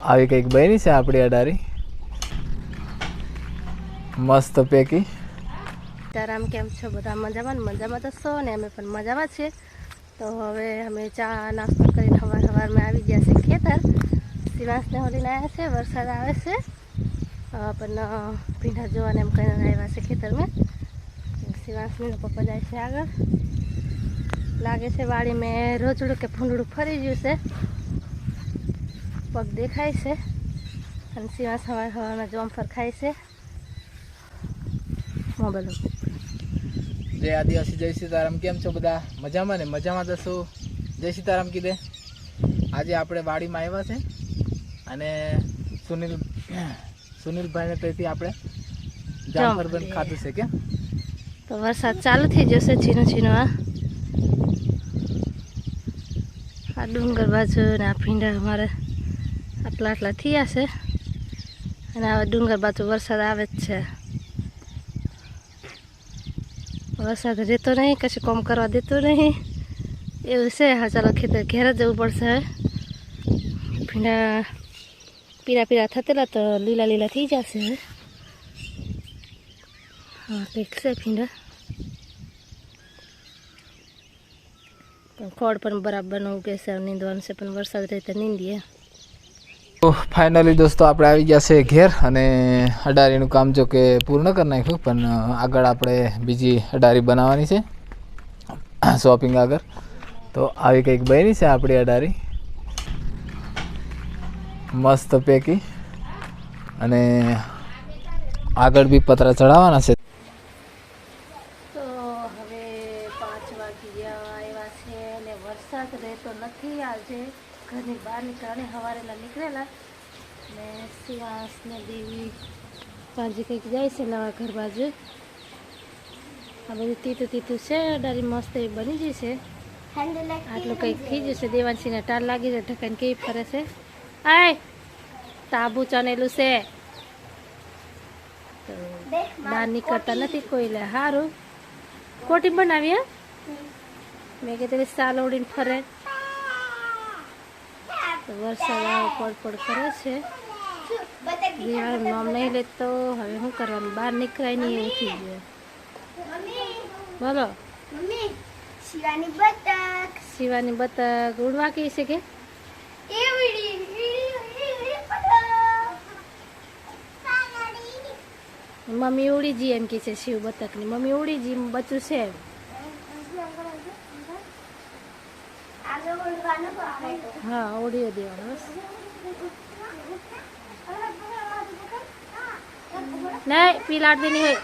આવી કંઈક બની છે આપણી અડારી મસ્ત પેકી. તારામ કેમ છો? બધા મજામાં તો છો ને અમે પણ મજામાં છીએ. તો હવે અમે ચા નાસ્તો કરીને સવારમાં આવી ગયા છે ખેતર. શિવાંશને હોલીને આવ્યા છે, વરસાદ આવે છે પણ ભીંડા જોવાને એમ કરીને આવ્યા છે ખેતરમાં. શિવાંશની પપ્પા જાય છે આગળ. લાગે છે વાડી મેં રોજડું કે ભૂંડડું ફરી ગયું છે, પગ દેખાય છે. અને શિવાંશ સવારમાં જોમફર ખાય છે. મોબાઈલ જય આદિવાસી, જય સીતારામ. કેમ છો બધા? મજામાં ને? મજામાં તો શું? જય સીતારામ કીધે. આજે આપણે વાડીમાં આવ્યા છે અને સુનિલભાઈને ત્યાંથી આપણે જામફળ બંધ ખાધું છે. કે તો વરસાદ ચાલુ થઈ જશે ઝીણો ઝીણો. આ ડુંગર બાજુ ને આ ભીંડા અમારે આટલા થયા છે અને આ ડુંગર બાજુ વરસાદ આવે જ છે. વરસાદ રહેતો નહીં, કશું કામ કરવા દેતો નહીં એવું છે. હા ચાલો ખેતર ઘેર જ જવું પડશે. ભીંડા પીળા પીળા થતેલા તો લીલા લીલા થઈ જશે. હા કંઈક છે ભીંડા. ખોડ પણ બરાબર ઉગે છે, નીંદવાનું છે પણ વરસાદ રહે તો નીંદીએ. તો ફાઇનલી દોસ્તો આપણે આવી ગયા છે ઘેર અને અડારીનું કામ જો કે પૂર્ણ કરી નાખ્યું, પણ આગળ આપણે બીજી અડારી બનાવવાની છે શોપિંગ આગળ. તો આવી કંઈક બની છે આપણી અડારી મસ્ત પેકી અને આગળ બી પતરા ચડાવવાના છે. તો હવે 5 વાગ્યા આવ્યા છે અને વરસાદ રહેતો નથી. આજે ઘરની બહાર નીકળાને સવારેલા નીકળેલા ને શિવાંશ ને દેવી પાછી કંઈક જાય છે નવા ઘર બાજુ. આ બધું તીતું છે. અડારી મસ્ત એવી બની ગઈ છે. આટલું કંઈક થઈ જશે. દેવાંશીને ટાળ લાગી છે, ઢક્કન કેવી ફરે છે. આય તાબુ ચણેલું છે તો બહાર નીકળતા નથી કોઈ. લે સારું કોટી બનાવી. મેં કીધું સાલ ઓડીને ફરે. વરસાદ પડ કરે છે. નામ નહીં લે તો હવે શું કરવાનું? બહાર નીકળાય નહીં એવું થઈ ગયું. બોલો શિવાની બતક ઉડવા કઈ છે કે મમ્મી ઉડી જી એમ કે છે. શિવ બતક ની મમ્મી ઉડી જી બચ્ચું છે. હા ઉડી દેવાનું. નહીં પીલાડ દેની હોય.